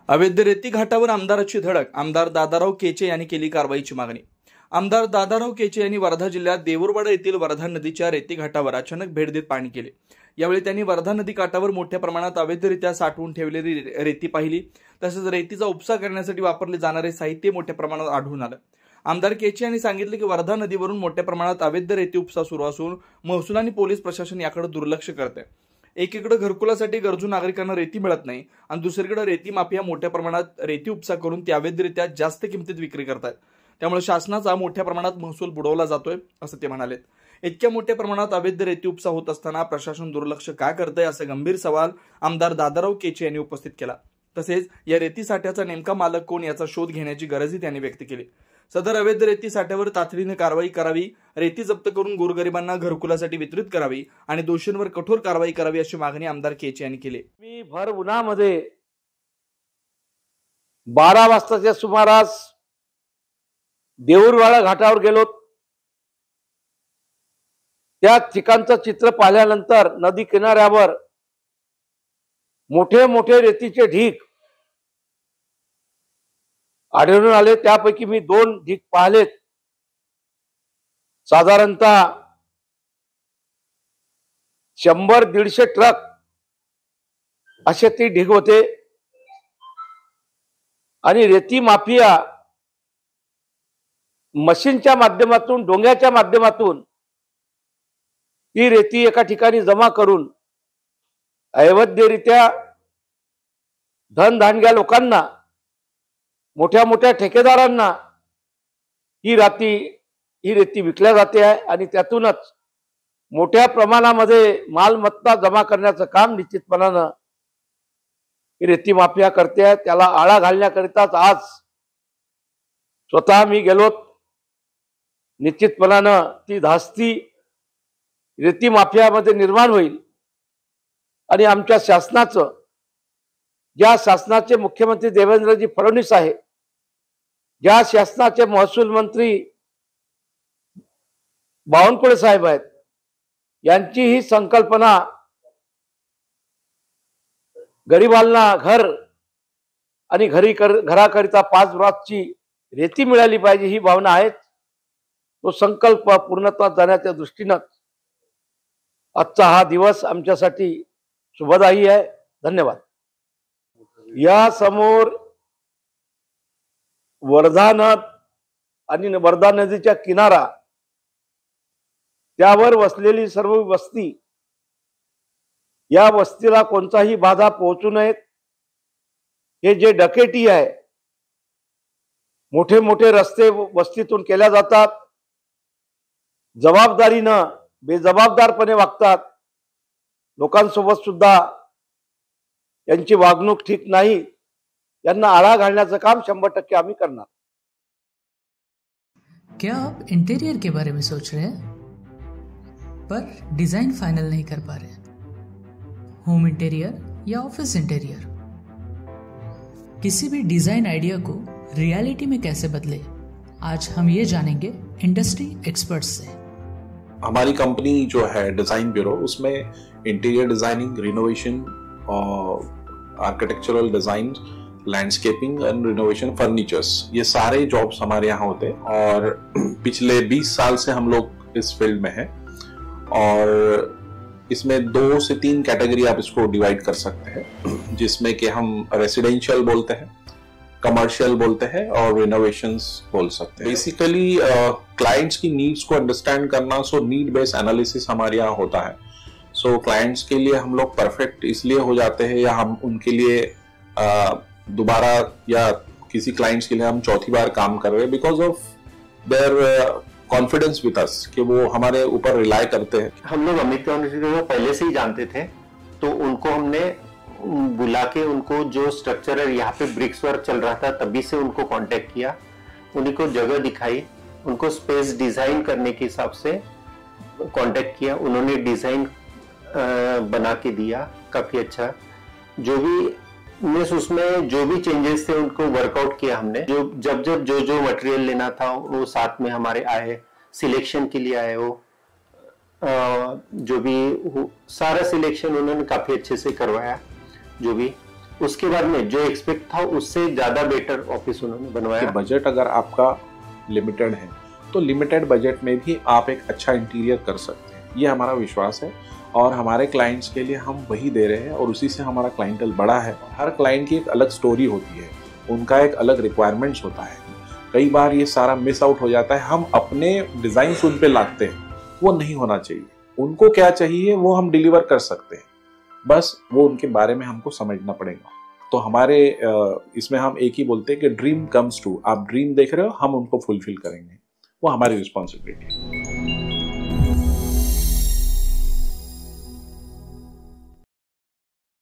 अवैध रेती घाटावर आमदाराची धडक. आमदार दादाराव केचे यांनी केली कारवाईची मागणी. आमदार दादाराव केचे यांनी वर्धा जिल्ह्यात देऊरवाडा येथील वर्धा नदीच्या रेती घाटावर अचानक भेट देत पाहणी केली. यावेळी त्यांनी वर्धा नदी काठावर मोठ्या प्रमाणात अवैधरित्या साठवून ठेवलेली रेती पाहिली. तसेच रेतीचा उपसा करण्यासाठी वापरले जाणारे साहित्य मोठ्या प्रमाणात आढळून आलं. आमदार केचे यांनी सांगितले की वर्धा नदीवरून मोठ्या प्रमाणात अवैध रेती उपसा सुरू असून महसूल आणि पोलीस प्रशासन याकडे दुर्लक्ष करते. एकीकडे घरकुलासाठी गरजू नागरिकांना रेती मिळत नाही आणि दुसरीकडे रेती माफिया मोठ्या प्रमाणात रेती उपसा करून ती अवैधरित्या जास्त किमतीत विक्री करतात. त्यामुळे शासनाचा मोठ्या प्रमाणात महसूल बुडवला जातोय असं ते म्हणाले. इतक्या मोठ्या प्रमाणात अवैध रेती उपसा होत असताना प्रशासन दुर्लक्ष का करतंय असा गंभीर सवाल आमदार दादाराव केचे यांनी उपस्थित केला. तसेच या रेती साठ्याचा नेमका मालक कोण याचा शोध घेण्याची गरजही त्यांनी व्यक्त केली. सदर अवैध रेती साठ्यावर तातडीने कारवाई करावी, रेती जप्त करून गोरगरिबांना घरकुलासाठी वितरित करावी आणि दोषींवर कठोर कारवाई करावी अशी मागणी आमदार केचे यांनी केली. मी भर उन्हामध्ये 12 वाजताच्या सुमारास देऊरवाडा घाटावर गेलो. त्या ठिकाणचं चित्र पाहिल्यानंतर नदी किनाऱ्यावर मोठे मोठे रेतीचे ढीग आढळून आले. त्यापैकी मी 2 ढीग पाहिलेत. साधारणतः 100-150 ट्रक असे ते ढीग होते आणि रेती माफिया मशीनच्या माध्यमातून, डोंग्याच्या माध्यमातून ती रेती एका ठिकाणी जमा करून अवैधरित्या धनधानग्या लोकांना, मोठ्या मोठ्या ठेकेदारांना ही रेती विकल्या जाते आहे आणि त्यातूनच मोठ्या प्रमाणामध्ये मालमत्ता जमा करण्याचं काम निश्चितपणानं ही रेती माफिया करते आहे. त्याला आळा घालण्याकरिताच आज स्वतः मी गेलो. निश्चितपणानं ती धास्ती रेती माफियामध्ये निर्माण होईल आणि आमच्या शासनाचं, ज्या शासनाचे मुख्यमंत्री देवेंद्रजी फडणवीस आहे, ज्या शासनाचे महसूल मंत्री बावनकुळे साहेब आहेत, यांची ही संकल्पना गरिबांना घर आणि घराकरिता 5 ब्रॉकची रेती मिळाली पाहिजे ही भावना आहे. तो संकल्प पूर्णत्वास जाण्याच्या दृष्टीनं आजचा हा दिवस आमच्यासाठी शुभदायी आहे. धन्यवाद. या समोर वर्धा नद आणि वर्धा नदीच्या किनारा, त्यावर वसलेली सर्व वस्ती, या वस्तीला कोणताही बाधा पोहोचू नये. हे जे डकेटी आहे, मोठे मोठे रस्ते वस्तीतून केल्या जातात. जबाबदारीनं बेजबाबदारपणे वागतात. लोकांसोबत सुद्धा यांची वागणूक ठीक नाही. यांना आळा घालण्याचं काम 100% आम्ही करणार. क्या आप इंटीरियर के बारे में सोच रहे हैं पर डिजाइन फाइनल नहीं कर पा रहे? होम इंटीरियर या ऑफिस इंटीरियर, किसी भी डिजाइन आइडिया को रियलिटी में कैसे बदले, आज हम ये जानेंगे इंडस्ट्री एक्सपर्ट्स से. हमारी कंपनी जो है डिजाइन ब्यूरो, उसमें interior designing, renovation, architectural design, landscaping end renovation, furnitures, ये सारे जॉब्स हमारे यहाँ होते हैं. और पिछले 20 साल से हम लोग इस फील्ड में हैं. और इसमें 2 से 3 कैटेगरी आप इसको डिवाइड कर सकते हैं, जिसमें कि हम रेसिडेंशियल बोलते हैं, कमर्शियल बोलते हैं और रिनोवेशंस बोल सकते हैं. बेसिकली क्लाइंट्स की नीड्स को अंडरस्टैंड करना, सो नीड बेस्ड एनालिसिस हमारे यहाँ होता है. सो क्लाइंट्स के लिए हम लोग परफेक्ट इसलिए हो जाते हैं, या हम उनके लिए दोबारा, या किसी क्लाइंट्स के लिए हम चौथी बार काम कर रहे हैं, because of their confidence with us, कि वो हमारे ऊपर रिलाई करते हैं. हम लोग अमित को पहले से ही जानते थे, तो उनको हमने बुला के, उनको जो स्ट्रक्चर है यहाँ पे ब्रिक्स वर्क चल रहा था, तभी से उनको कांटेक्ट किया, उन्हीं को जगह दिखाई, उनको स्पेस डिजाइन करने के हिसाब से कांटेक्ट किया. उन्होंने डिजाइन बना के दिया काफी अच्छा. जो भी उसमें जो भी चेंजेस थे उनको वर्कआउट किया हमने. जब जो मटेरियल लेना था वो साथ में हमारे आए, सिलेक्शन के लिए आए. वो जो भी सारा सिलेक्शन उन्होंने काफी अच्छे से करवाया. जो भी उसके बाद में जो एक्सपेक्ट था उससे ज्यादा बेटर ऑफिस उन्होंने बनवाया। बजट अगर आपका लिमिटेड है तो लिमिटेड बजट में भी आप एक अच्छा इंटीरियर कर सकते हैं, ये हमारा विश्वास है। और हमारे क्लाइंट्स के लिए हम वही दे रहे हैं और उसी से हमारा क्लाइंटल बड़ा है। हर क्लाइंट की एक अलग स्टोरी होती है, उनका एक अलग रिक्वायरमेंट्स होता है। कई बार ये सारा मिस आउट हो जाता है, हम अपने डिजाइन उन पे लाते हैं, वो नहीं होना चाहिए। उनको क्या चाहिए वो हम डिलीवर कर सकते हैं, बस वो उनके बारे में हमको समझना पड़ेगा। तो हमारे इसमें हम एक ही बोलते हैं कि ड्रीम कम्स ट्रू। आप ड्रीम देख रहे हो, हम उनको फुलफिल करेंगे, वो हमारी रिस्पॉन्सिबिलिटी है।